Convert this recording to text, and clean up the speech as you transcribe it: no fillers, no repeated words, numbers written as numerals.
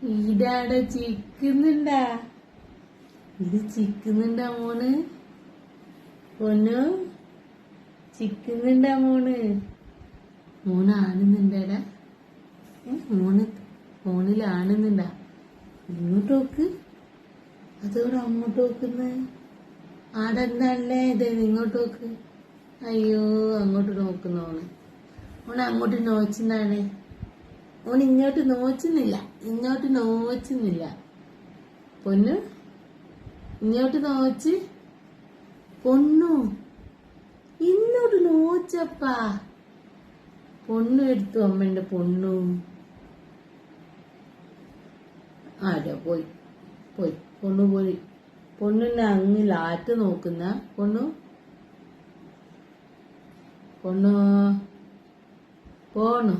ഇതാടെ ചിക്കുന്നുണ്ടാ? ഇത് ചിക്കുന്നുണ്ടാ മോന്? പൊന്നു ചിക്കുന്നുണ്ടാ മോണ്? മോന് ആണുന്നുണ്ടാടാ? മോന് ഫോണിൽ ആണുന്നുണ്ടാ? ഇങ്ങോട്ട് നോക്ക്. അതോടെ അങ്ങോട്ട് നോക്കുന്ന്. ആടെന്താണല്ലേ ഇത്? ഇങ്ങോട്ട് നോക്ക്. അയ്യോ അങ്ങോട്ട് നോക്കുന്ന ഓണ് അങ്ങോട്ട് നോച്ചുന്നാണ്. ഓൺ ഇങ്ങോട്ട് നോച്ചുന്നില്ല. പൊന്നു ഇങ്ങോട്ട് നോച്ച്. പൊണ്ണു ഇങ്ങോട്ട് നോച്ചപ്പാ. പൊണ്ണു എടുത്തു അമ്മന്റെ പൊണ്ണു. ആരോ പോയി പൊണ്ണു പോയി. പൊണ്ണിനെ അങ്ങിൽ ആറ്റ് നോക്കുന്ന പൊണ്ണു. പോണു